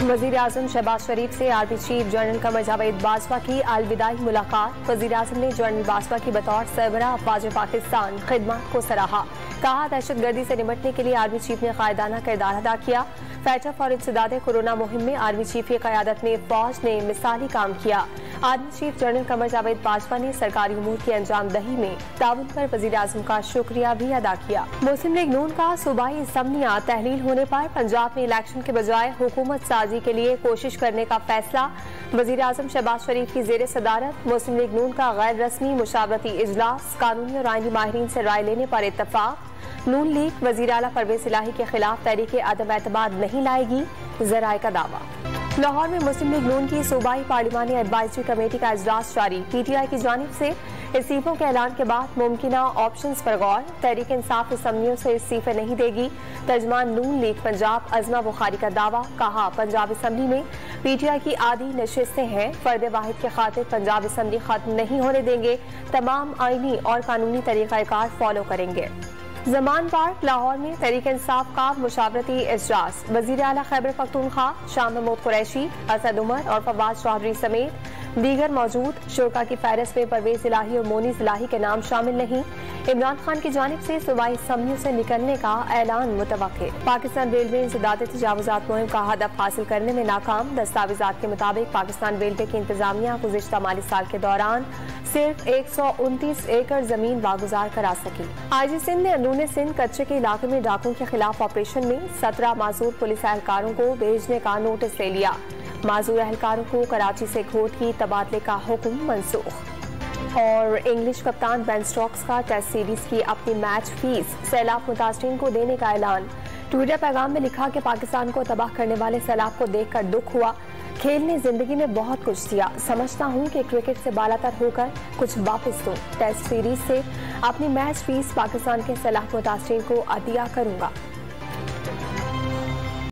वज़ीर-ए-आज़म शहबाज शरीफ से army chief general Qamar Javed Bajwa की अलविदाई मुलाकात। वज़ीर-ए-आज़म ने जनरल बाजवा की बतौर सरबराह अफ़वाज पाकिस्तान खिदमत को सराहा। कहा, दहशतगर्दी से निपटने के लिए आर्मी चीफ ने कायदाना किरदार अदा किया। फैटफ और इंसदाद कोरोना मुहिम में आर्मी चीफ की क़यादत में फौज ने मिसाली काम किया। Army chief general Qamar Javed Bajwa ने सरकारी उमूर की अंजाम दही में ताउन पर वज़ीर-ए-आज़म का शुक्रिया भी अदा किया। मुस्लिम लीग नून का सूबाई असम्बलियां तहलील होने पर पंजाब में इलेक्शन के बजाय हुकूमत साजी के लिए कोशिश करने का फैसला। वज़ीर-ए-आज़म शहबाज शरीफ की ज़ेर सदारत मुस्लिम लीग नून का गैर रस्मी मुशावरती इजलास, कानूनी और आईनी माहिरीन से राय लेने पर इत्तफाक। नून लीग वज़ीर आला परवेज़ इलाही के खिलाफ तहरीके अदम एतमाद नहीं लाएगी, ज़राए का दावा। लाहौर में मुस्लिम लीग नून की सूबाई पार्लिमानी एडवाइजरी कमेटी का इजलास जारी। PTI की जानिब से इस्तीफों के ऐलान के बाद मुमकिना ऑप्शंस पर गौर। तहरीक इंसाफ असम्बलियों से इस्तीफे नहीं देगी। तर्जमान नून लीग पंजाब अज़मा बुखारी का दावा। कहा, पंजाब असम्बली में PTI की आधी नशिस्तें हैं। फर्द वाहिद के खातिर पंजाब असम्बली खत्म नहीं होने देंगे। तमाम आईनी और कानूनी तरीक़ाकार फॉलो करेंगे। जमान पार्क लाहौर में तहरीक इंसाफ का मुशावरती इजलास। वज़ीर आला खैबर पख्तूनख्वा शाह महमूद कुरैशी, असद उमर और फवाद चौधरी समेत दीगर मौजूद। शुरा की फहरिस्त में परवेज इलाही और मोनीस इलाही के नाम शामिल नहीं। इमरान खान की जानिब से सूबाई असम्बलियों से निकलने का ऐलान मुतवक्किल। पाकिस्तान रेलवे इंसदाद तजावुजात मुहिम का हदफ हासिल करने में नाकाम। दस्तावेजात के मुताबिक पाकिस्तान रेलवे की इंतजामिया गुज़िश्ता माली साल के दौरान सिर्फ 129 एकड़ जमीन वागुजार करा सकी। IG सिंध ने अंदरूनी सिंध कच्चे के इलाके में डाकुओं के खिलाफ ऑपरेशन में 17 माजूर पुलिस एहलकारों को भेजने का नोटिस ले लिया। माजूर एहलकारों को कराची से घोट की तबादले का हुक्म मनसूख। और इंग्लिश कप्तान बेन स्टोक्स का टेस्ट सीरीज की अपनी मैच फीस सैलाब मुतासरीन को देने का ऐलान। ट्विटर पैगाम में लिखा कि पाकिस्तान को तबाह करने वाले सैलाब को देखकर दुख हुआ। खेल ने जिंदगी में बहुत कुछ दिया। समझता हूँ कि क्रिकेट से बालातर होकर कुछ वापस दूं। टेस्ट सीरीज से अपनी मैच फीस पाकिस्तान के सैलाब मुतासरीन को अदिया करूंगा।